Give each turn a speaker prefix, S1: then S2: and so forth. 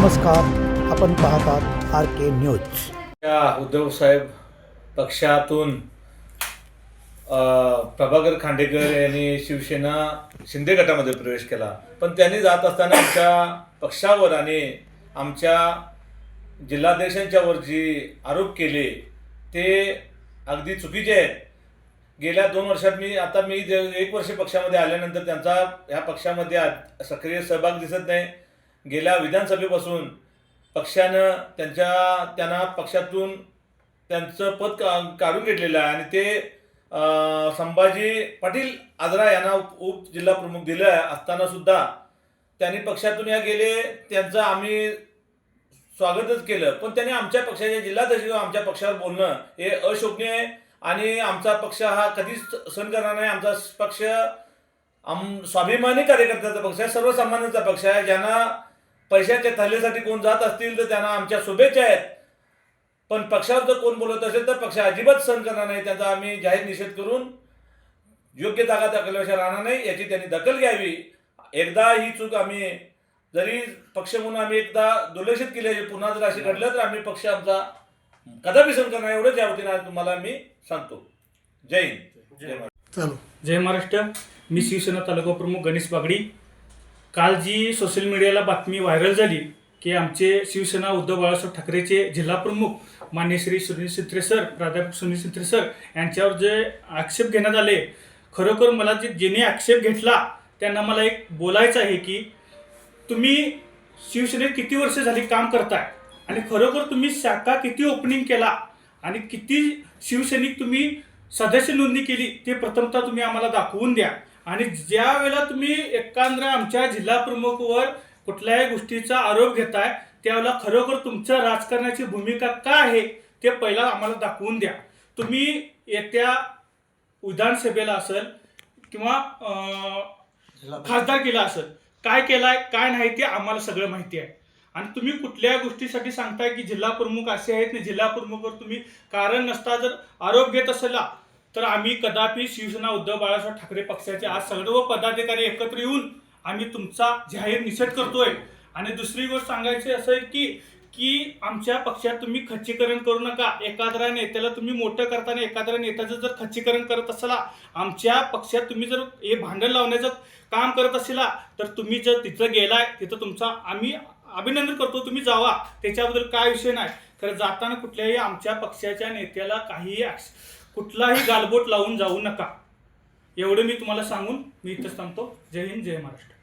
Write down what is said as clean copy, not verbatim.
S1: नमस्कार, आपण पाहतात RK न्यूज.
S2: उद्धव साहेब पक्षातून प्रभाकर खांडेकर यांनी शिवसेना शिंदे गटामध्ये प्रवेश केला, पण त्यांनी जात असताना आमच्या पक्षावर आणि आमच्या जिल्हाध्यक्षांच्यावर जी आरोप केले ते अगदी चुकीचे आहेत. गेल्या 2 वर्षात मी 1 वर्ष पक्षामध्ये आल्यानंतर त्यांचा ह्या पक्षामध्ये सक्रिय सहभाग दिसत नाही. गेल्या विधानसभेपासून पक्षानं त्यांना पक्षातून त्यांचं पद काढून घेतलेलं आहे आणि ते संभाजी पाटील आजरा यांना उपजिल्हा प्रमुख दिलं असताना सुद्धा त्यांनी पक्षातून गेले. त्यांचं आम्ही स्वागतच केलं, पण त्यांनी आमच्या पक्षाच्या जिल्हाध्यक्ष आमच्या पक्षावर बोलणं हे अशोभनीय आहे आणि आमचा पक्ष हा कधीच सहन करणार नाही. आमचा पक्ष स्वाभिमानी कार्यकर्त्याचा पक्ष आहे, सर्वसामान्यांचा पक्ष आहे. ज्यांना पैशाच्या थल्लेसाठी कोण जात असतील तर त्यांना आमच्या शुभेच्छा आहेत, पण पक्षावर जर कोण बोलत असेल तर पक्ष अजिबात सहन करणार नाही. त्यांचा आम्ही जाहीर निषेध करून योग्य जागा दाखवल्याशिवाय राहणार नाही, याची त्यांनी दखल घ्यावी. एकदा ही चूक आम्ही जरी पक्ष म्हणून आम्ही एकदा दुर्लक्षित केली, पुन्हा जर अशी घडलं तर आम्ही पक्ष आमचा कदापि सहन करणार, एवढंच या वतीने तुम्हाला मी सांगतो. जय हिंद, जय महाराष्ट्र.
S3: जय महाराष्ट्र. मी शिवसेना तालुका प्रमुख गणेश बागडी. काल जी सोशल मीडियाला बातमी व्हायरल झाली की आमचे शिवसेना उद्धव बाळासाहेब ठाकरेचे जिल्हा प्रमुख मान्य श्री सुनील सिंत्रे सर, प्राध्यापक सुनील सिंत्रे सर यांच्यावर जे आक्षेप घेण्यात आले, खरोखर मला ज्यांनी आक्षेप घेतला त्यांना मला एक बोलायचं आहे की तुम्ही शिवसेनेत किती वर्ष झाली काम करताय आणि खरोखर तुम्ही शाखा किती ओपनिंग केला आणि किती शिवसैनिक तुम्ही सदस्य नोंदणी केली ते प्रथमतः तुम्ही आम्हाला दाखवून द्या. आणि ज्या वेळेला तुम्ही एकांद्र आमच्या जिल्हा प्रमुखवर कुठल्याही गोष्टीचा आरोप घेताय त्यावेळेला खरोखर तुमच्या राजकारणाची भूमिका काय आहे ते पहिला आम्हाला दाखवून द्या. तुम्ही येत्या विधानसभेला असेल किंवा खासदारकीला असेल काय केलाय काय नाही ते आम्हाला सगळं माहिती आहे. आणि तुम्ही कुठल्या गोष्टीसाठी सांगताय की जिल्हा प्रमुख असे आहेत आणि जिल्हा प्रमुखवर तुम्ही कारण नसता जर आरोप घेत असेल तर आम्ही कदापि शिवसेना उद्धव बाळासाहेब ठाकरे पक्षाचे आज सर्व पदाधिकारी एकत्र येऊन आम्ही तुमचा जाहीर निषेध करतोय. आणि दुसरी गोष्ट सांगायची असं आहे की आमच्या पक्षात तुम्ही खच्चीकरण करू नका. एखाद्या नेत्याला तुम्ही मोठं करताना एखाद्या नेत्याचं जर खच्चीकरण करत असाल, आमच्या पक्षात तुम्ही जर हे भांडण लावण्याचं काम करत असेल तर तुम्ही जर तिथं गेलाय तिथं तुमचा आम्ही अभिनंदन करतो, तुम्ही जावा, त्याच्याबद्दल काय विषय नाही. तर जाताना कुठल्याही आमच्या पक्षाच्या नेत्याला कुठलाही गालबोट लावून जाऊ नका, एवढं मी तुम्हाला सांगून मी इथंच थांबतो. जय हिंद, जय महाराष्ट्र.